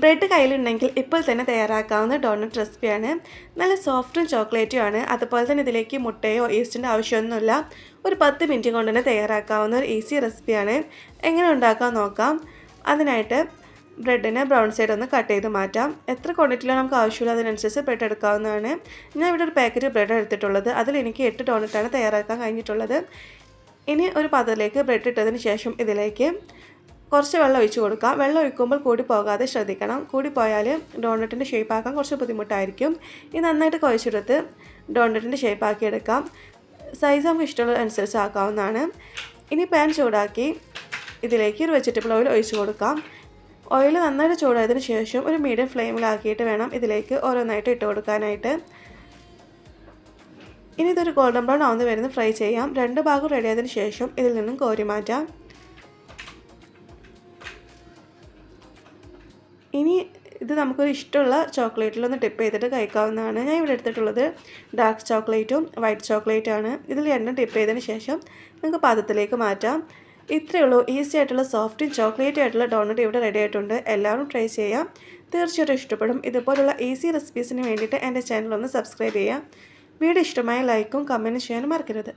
Bread കയ്യിലുണ്ടെങ്കിൽ ഇപ്പോൾ തന്നെ തയ്യാറാക്കാവുന്ന ഡോണറ്റ് റെസിപ്പിയാണ്. നല്ല സോഫ്റ്റും ചോക്ലേറ്റുമാണ്. അതുപോലെ തന്നെ ഇതിലേക്ക് മുട്ടയോ ഈസ്റ്റിൻ്റെ ആവശ്യമൊന്നുമില്ല. ഒരു 10 മിനിറ്റ് കൊണ്ട് തന്നെ തയ്യാറാക്കാവുന്ന ഒരു ഈസി റെസിപ്പിയാണ്. എങ്ങനെ ഉണ്ടാക്കാൻ നോക്കാം. അതിനായിട്ട് ബ്രെഡിനെ ബ്രൗൺ സൈഡ് ഒന്ന് കട്ട് ചെയ്ത് മാറ്റാം. എത്ര ക്വാണ്ടിറ്റിയിലാണ് നമുക്ക് ആവശ്യമുള്ള അതിനനുസരിച്ച് ബ്രെഡ് എടുക്കാവുന്നതാണ്. ഞാൻ ഇവിടെ ഒരു പാക്കറ്റ് ബ്രെഡ് എടുത്തിട്ടുള്ളത്. അതിൽ എനിക്ക് 8 ഡോണറ്റാണ് തയ്യാറാക്കാൻ കഴിഞ്ഞിട്ടുള്ളത്. ഇനി ഒരു പാത്രത്തിലേക്ക് ബ്രെഡ് ഇട്ടതിന് ശേഷം ഇതിലേക്ക് കുറച്ച് വെള്ളം ഒഴിച്ച് കൊടുക്കാം. വെള്ളം ഒഴിക്കുമ്പോൾ കൂടി പോകാതെ ശ്രദ്ധിക്കണം. കൂടി പോയാൽ ഡോണറ്റിൻ്റെ ഷേപ്പ് ആക്കാൻ കുറച്ച് ബുദ്ധിമുട്ടായിരിക്കും. ഇത് നന്നായിട്ട് കുഴച്ചെടുത്ത് ഡോണറ്റിൻ്റെ ഷേപ്പ് ആക്കി എടുക്കാം. സൈസ് നമുക്ക് ഇഷ്ടമുള്ള അനുസരിച്ച് ആക്കാവുന്നതാണ്. ഇനി പാൻ ചൂടാക്കി ഇതിലേക്ക് ഒരു വെജിറ്റബിൾ ഓയിൽ ഒഴിച്ച് കൊടുക്കാം. ഓയിൽ നന്നായിട്ട് ചൂടായതിന് ശേഷം ഒരു മീഡിയം ഫ്ലെയിമിലാക്കിയിട്ട് വേണം ഇതിലേക്ക് ഓരോന്നായിട്ട് ഇട്ട് കൊടുക്കാനായിട്ട്. ഇനി ഇതൊരു ഗോൾഡൻ ബ്രൗൺ ആവുന്ന വരുന്ന ഫ്രൈ ചെയ്യാം. 2 ഭാഗം റെഡി ആയതിനു ശേഷം ഇതിൽ നിന്നും കോരി മാറ്റാം. ഇനി ഇത് നമുക്കൊരു ഇഷ്ടമുള്ള ചോക്ലേറ്റിലൊന്ന് ടിപ്പ് ചെയ്തിട്ട് കഴിക്കാവുന്നതാണ്. ഞാൻ ഇവിടെ എടുത്തിട്ടുള്ളത് ഡാർക്ക് ചോക്ലേറ്റും വൈറ്റ് ചോക്ലേറ്റുമാണ്. ഇതിൽ രണ്ടും ടിപ്പ് ചെയ്തതിന് ശേഷം നമുക്ക് പാത്രത്തിലേക്ക് മാറ്റാം. ഇത്രയേ ഉള്ളൂ. ഈസി ആയിട്ടുള്ള സോഫ്റ്റും ചോക്ലേറ്റും ആയിട്ടുള്ള ഡോണറ്റ് ഇവിടെ റെഡി ആയിട്ടുണ്ട്. എല്ലാവരും ട്രൈ ചെയ്യാം. തീർച്ചയായിട്ടും ഇഷ്ടപ്പെടും. ഇതുപോലുള്ള ഈസി റെസിപ്പീസിന് വേണ്ടിയിട്ട് എൻ്റെ ചാനൽ ഒന്ന് സബ്സ്ക്രൈബ് ചെയ്യാം. വീഡിയോ ഇഷ്ടമായ ലൈക്കും കമൻറ്റും ചെയ്യാനും മറക്കരുത്.